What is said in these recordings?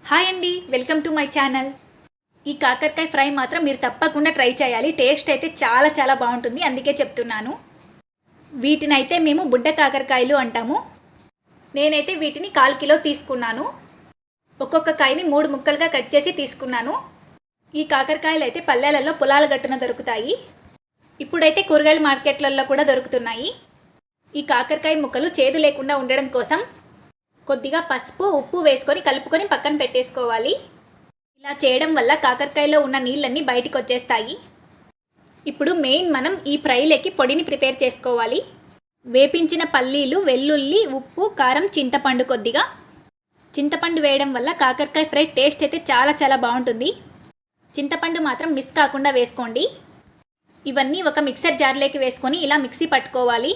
Hi అండి, welcome to my channel. ఈ కాకరకాయ ఫ్రై మాత్రం మీరు తప్పకుండా ట్రై చేయాలి. టేస్ట్ అయితే చాలా చాలా బాగుంటుంది, అందుకే చెప్తున్నాను. వీటినైతే మేము బుడ్డ కాకరకాయలు అంటాము. నేనైతే వీటిని 1/4 కిలో తీసుకున్నాను. ఒక్కొక్క కాయని 3 ముక్కలుగా కట్ చేసి తీసుకున్నాను. ఈ కాకరకాయలు అయితే పల్లెలలో పొలాల గట్టున దొరుకుతాయి. ఇప్పుడైతే కూరగాయల మార్కెట్లలో కూడా దొరుకుతున్నాయి. ఈ కాకరకాయ ముక్కలు చేదు లేకుండా ఉండడం కోసం కొద్దిగా పసుపు, ఉప్పు వేసుకొని కలుపుకొని పక్కన పెట్టేసుకోవాలి. ఇలా చేయడం వల్ల కాకరకాయలో ఉన్న నీళ్ళన్నీ బయటికి వచ్చేస్తాయి. ఇప్పుడు మెయిన్ మనం ఈ ఫ్రైలోకి పొడిని ప్రిపేర్ చేసుకోవాలి. వేపించిన పల్లీలు, వెల్లుల్లి, ఉప్పు, కారం, చింతపండు కొద్దిగా. చింతపండు వేయడం వల్ల కాకరకాయ ఫ్రై టేస్ట్ అయితే చాలా చాలా బాగుంటుంది. చింతపండు మాత్రం మిస్ కాకుండా వేసుకోండి. ఇవన్నీ ఒక మిక్సర్ జార్లోకి వేసుకొని ఇలా మిక్సీ పట్టుకోవాలి.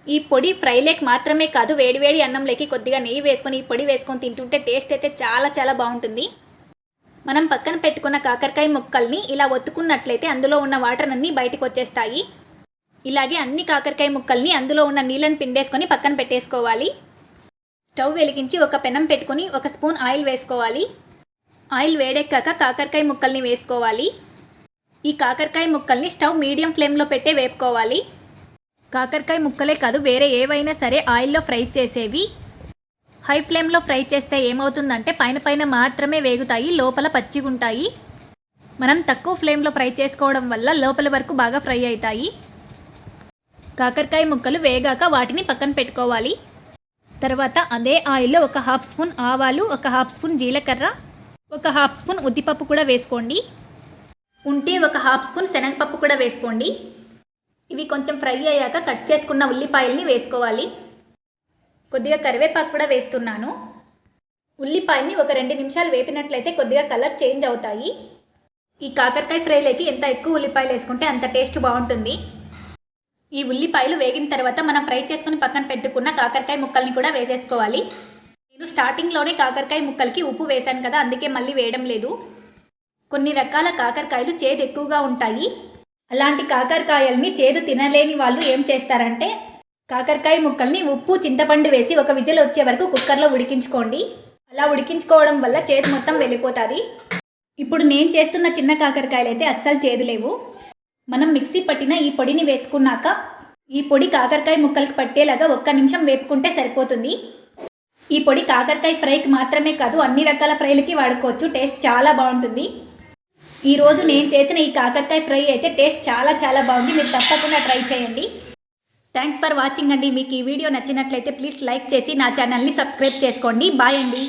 ఈ పొడి ఫ్రైలేకి మాత్రమే కాదు, వేడివేడి అన్నంలోకి కొద్దిగా నెయ్యి వేసుకొని ఈ పొడి వేసుకొని తింటుంటే టేస్ట్ అయితే చాలా చాలా బాగుంటుంది. మనం పక్కన పెట్టుకున్న కాకరకాయ ముక్కల్ని ఇలా ఒత్తుకున్నట్లయితే అందులో ఉన్న వాటర్ అన్నీ బయటకు వచ్చేస్తాయి. ఇలాగే అన్ని కాకరకాయ ముక్కల్ని అందులో ఉన్న నీళ్ళని పిండేసుకొని పక్కన పెట్టేసుకోవాలి. స్టవ్ వెలిగించి ఒక పెనం పెట్టుకొని 1 స్పూన్ ఆయిల్ వేసుకోవాలి. ఆయిల్ వేడెక్కాక కాకరకాయ ముక్కల్ని వేసుకోవాలి. ఈ కాకరకాయ ముక్కల్ని స్టవ్ మీడియం ఫ్లేమ్లో పెట్టే వేపుకోవాలి. కాకరకాయ ముక్కలే కాదు, వేరే ఏవైనా సరే ఆయిల్లో ఫ్రై చేసేవి హై ఫ్లేమ్లో ఫ్రై చేస్తే ఏమవుతుందంటే పైన మాత్రమే వేగుతాయి, లోపల పచ్చిగుంటాయి. మనం తక్కువ ఫ్లేమ్లో ఫ్రై చేసుకోవడం వల్ల లోపల వరకు బాగా ఫ్రై అవుతాయి. కాకరకాయ ముక్కలు వేగాక వాటిని పక్కన పెట్టుకోవాలి. తర్వాత అదే ఆయిల్లో 1/2 స్పూన్ ఆవాలు, 1/2 స్పూన్ జీలకర్ర, 1/2 స్పూన్ ఉద్దిపప్పు కూడా వేసుకోండి. ఉంటే 1/2 స్పూన్ శనగపప్పు కూడా వేసుకోండి. ఇవి కొంచెం ఫ్రై అయ్యాక కట్ చేసుకున్న ఉల్లిపాయల్ని వేసుకోవాలి. కొద్దిగా కరివేపాకు కూడా వేస్తున్నాను. ఉల్లిపాయల్ని ఒక 2 నిమిషాలు వేపినట్లయితే కొద్దిగా కలర్ చేంజ్ అవుతాయి. ఈ కాకరకాయ ఫ్రైలోకి ఎంత ఎక్కువ ఉల్లిపాయలు వేసుకుంటే అంత టేస్ట్ బాగుంటుంది. ఈ ఉల్లిపాయలు వేగిన తర్వాత మనం ఫ్రై చేసుకుని పక్కన పెట్టుకున్న కాకరకాయ ముక్కల్ని కూడా వేసేసుకోవాలి. నేను స్టార్టింగ్లోనే కాకరకాయ ముక్కలకి ఉప్పు వేశాను కదా, అందుకే మళ్ళీ వేయడం లేదు. కొన్ని రకాల కాకరకాయలు చేదు ఎక్కువగా ఉంటాయి. అలాంటి కాకరకాయల్ని చేదు తినలేని వాళ్ళు ఏం చేస్తారంటే కాకరకాయ ముక్కల్ని ఉప్పు, చింతపండు వేసి 1 విజిల్ వచ్చే వరకు కుక్కర్లో ఉడికించుకోండి. అలా ఉడికించుకోవడం వల్ల చేదు మొత్తం వెళ్ళిపోతుంది. ఇప్పుడు నేను చేస్తున్న చిన్న కాకరకాయలు అయితే అస్సలు చేదు లేవు. మనం మిక్సీ పట్టిన ఈ పొడిని వేసుకున్నాక ఈ పొడి కాకరకాయ ముక్కలకి పట్టేలాగా 1 నిమిషం వేపుకుంటే సరిపోతుంది. ఈ పొడి కాకరకాయ ఫ్రైకి మాత్రమే కాదు, అన్ని రకాల ఫ్రైలకి వాడుకోవచ్చు. టేస్ట్ చాలా బాగుంటుంది. ఈరోజు నేను చేసిన ఈ కాకరకాయ ఫ్రై అయితే టేస్ట్ చాలా చాలా బాగుంది. మీరు తప్పకుండా ట్రై చేయండి. థ్యాంక్స్ ఫర్ వాచింగ్ అండి. మీకు ఈ వీడియో నచ్చినట్లయితే ప్లీజ్ లైక్ చేసి నా ఛానల్ని సబ్స్క్రైబ్ చేసుకోండి. బాయ్ అండి.